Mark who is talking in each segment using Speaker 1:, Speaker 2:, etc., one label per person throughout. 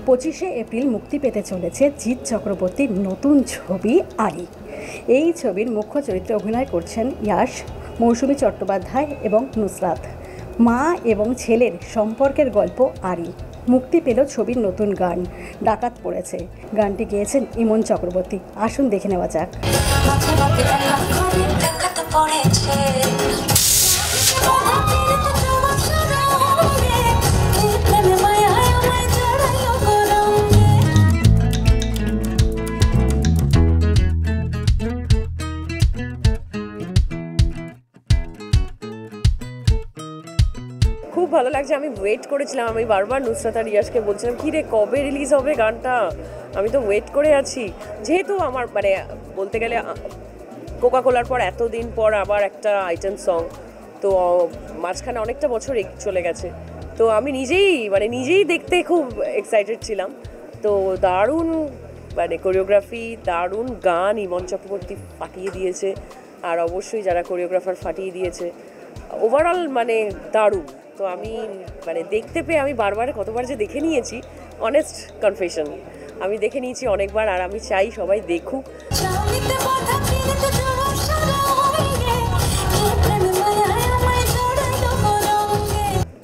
Speaker 1: পঁচিশে এপ্রিল মুক্তি পেতে চলেছে জিৎ চক্রবর্তীর নতুন ছবি আরি। এই ছবির মুখ্য চরিত্রে অভিনয় করছেন ইয়াশ, মৌসুমী চট্টোপাধ্যায় এবং নুসরাত। মা এবং ছেলের সম্পর্কের গল্প আরি। মুক্তি পেল ছবির নতুন গান ডাকাত পড়েছে। গানটি গেয়েছেন ইমন চক্রবর্তী। আসুন দেখে নেওয়া যাক।
Speaker 2: খুব ভালো লাগছে। আমি ওয়েট করেছিলাম, আমি বারবার নুসরাত আর ইয়াশকে বলছিলাম কি রে কবে রিলিজ হবে গানটা, আমি তো ওয়েট করে আছি। যেহেতু আমার মানে বলতে গেলে কোকা কোলার পর এতদিন পর আবার একটা আইটেম সং, তো মাঝখানে অনেকটা বছর চলে গেছে, তো আমি নিজেই দেখতে খুব এক্সাইটেড ছিলাম। তো দারুণ মানে কোরিওগ্রাফি, দারুণ গান ইমন চক্রবর্তী ফাটিয়ে দিয়েছে, আর অবশ্যই যারা কোরিওগ্রাফার ফাটিয়ে দিয়েছে, ওভারঅল মানে দারুণ। তো আমি মানে দেখতে পেয়ে আমি কতবার যে দেখে নিয়েছি, অনেস্ট কনফেশন, আমি দেখে নিয়েছি অনেকবার, আর আমি চাই সবাই দেখুক।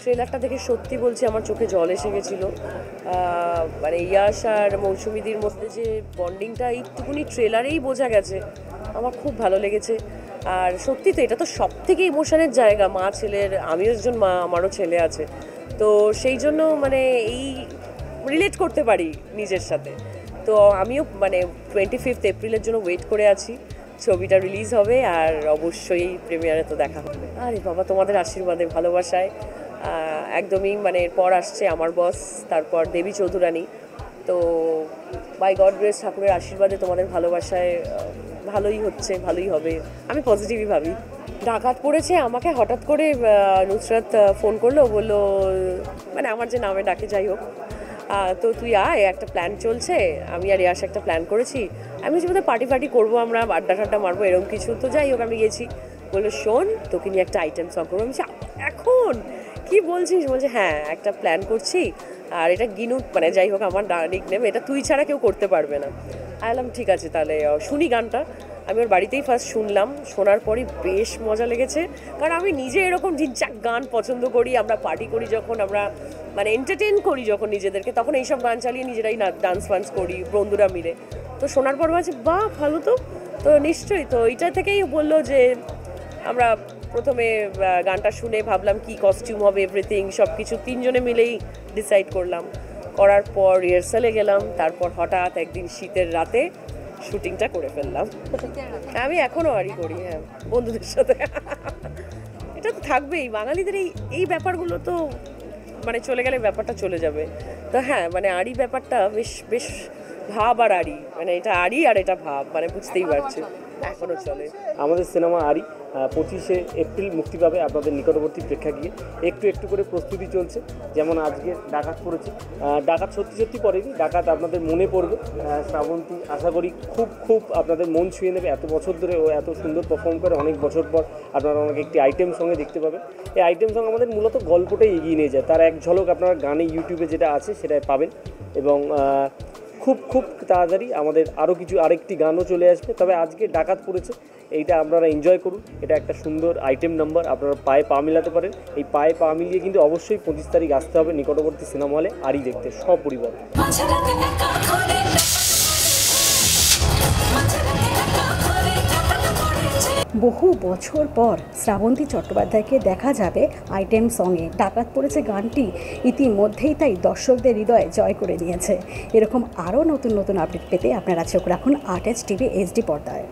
Speaker 2: ট্রেলারটা দেখে সত্যি বলছি আমার চোখে জল এসে গেছিলো। মানে ইয়াশ আর মৌসুমীদির মধ্যে যে বন্ডিংটা এইটুকুনি ট্রেলারেই বোঝা গেছে, আমার খুব ভালো লেগেছে। আর সত্যি তো এটা তো সব থেকে ইমোশনের জায়গা, মা ছেলের, আমিও একজন মা, আমারও ছেলে আছে, তো সেই জন্য মানে এই রিলেট করতে পারি নিজের সাথে। তো আমিও মানে 25 এপ্রিলের জন্য ওয়েট করে আছি, ছবিটা রিলিজ হবে, আর অবশ্যই প্রিমিয়ারে তো দেখা হবে। আরে বাবা, তোমাদের আশীর্বাদে, ভালোবাসায় একদমই মানে এরপর আসছে আমার বস, তারপর দেবী চৌধুরানী। তো বাই গড গ্রেস, ঠাকুরের আশীর্বাদে, তোমাদের ভালোবাসায় ভালোই হচ্ছে, ভালোই হবে, আমি পজিটিভই ভাবি। ডাকাত পড়েছে আমাকে হঠাৎ করে নুসরাত ফোন করলো, বললো মানে আমার যে নামে ডাকে, যাই হোক, তো তুই আয়, একটা প্ল্যান চলছে, আমি আর ইয়াশ একটা প্ল্যান করেছি। আমি বলছি বোধহয় পার্টি করবো আমরা, আড্ডা ঠাড্ডা মারবো, এরকম কিছু। তো যাই হোক আমি গেছি, বললো শোন তোকে নিয়ে একটা আইটেম সং করবো। আমি বলছি এখন কি বলছিস? বলছে হ্যাঁ একটা প্ল্যান করছি, আর এটা গিনু মানে যাই হোক আমার নিকনেম, এটা তুই ছাড়া কেউ করতে পারবে না। আইলাম ঠিক আছে তাহলে শুনি গানটা। আমি ওর বাড়িতেই ফার্স্ট শুনলাম, শোনার পরই বেশ মজা লেগেছে, কারণ আমি নিজে এরকম ঝিকঝাক গান পছন্দ করি। আমরা পার্টি করি যখন, আমরা মানে এন্টারটেন করি যখন নিজেদেরকে, তখন এইসব গান চালিয়ে নিজেরাই ডান্স ফান্স করি বন্ধুরা মিলে। তো শোনার পর ভাবছি বাহ ভালো তো, তো নিশ্চয়ই। তো এইটা থেকেই বললো যে আমরা প্রথমে গানটা শুনে ভাবলাম কি কস্টিউম হবে, এভরিথিং সব কিছু তিনজনে মিলেই ডিসাইড করলাম। করার পর রিহার্সালে গেলাম, তারপর হঠাৎ একদিন শীতের রাতে শুটিংটা করে ফেললাম। আমি এখনও আড়ি করি, হ্যাঁ, বন্ধুদের সাথে। এটা তো থাকবেই, বাঙালিদের এই ব্যাপারগুলো তো মানে চলে গেলে ব্যাপারটা চলে যাবে। তো হ্যাঁ মানে আড়ি ব্যাপারটা বেশ ভাব, আর আড়ি মানে এটা আড়ি আর এটা ভাব, মানে বুঝতেই পারছে, এখনও চলে।
Speaker 3: আমাদের সিনেমা আরি 25শে এপ্রিল মুক্তি পাবে আপনাদের নিকটবর্তী প্রেক্ষাগৃহে। একটু করে প্রস্তুতি চলছে, যেমন আজকে ডাকাত পড়েছে। ডাকাত সত্যি পড়েনি, ডাকাত আপনাদের মনে পড়বে। শ্রাবন্তী আশা করি খুব আপনাদের মন ছুঁয়ে নেবে। এত বছর ধরে ও এত সুন্দর পারফর্ম করে, অনেক বছর পর আপনারা আমাকে একটি আইটেম সঙ্গে দেখতে পাবেন। এই আইটেম সঙ্গে আমাদের মূলত গল্পটাই এগিয়ে নিয়ে যায়, তার এক ঝলক আপনারা গানে ইউটিউবে যেটা আছে সেটাই পাবেন। এবং খুব তাড়াতাড়ি আমাদের আরেকটি গানও চলে আসবে। তবে আজকে ডাকাত পড়েছে, এইটা আপনারা এনজয় করুন। এটা একটা সুন্দর আইটেম নাম্বার, আপনারা পায়ে পা মিলাতে পারেন। এই পায়ে পা মিলিয়ে কিন্তু অবশ্যই 25 তারিখ আসতে হবে নিকটবর্তী সিনেমা হলে আরি দেখতে, সপরিবার।
Speaker 1: বহু বছর পর শ্রাবন্তী চট্টোপাধ্যায়কে দেখা যাবে আইটেম সঙ্গে। ডাকাত পড়েছে গানটি ইতিমধ্যেই তাই দর্শকদের হৃদয়ে জয় করে নিয়েছে। এরকম আরও নতুন আপডেট পেতে আপনারা চোখ রাখুন আর্ট এজ টিভি HD পর্দায়।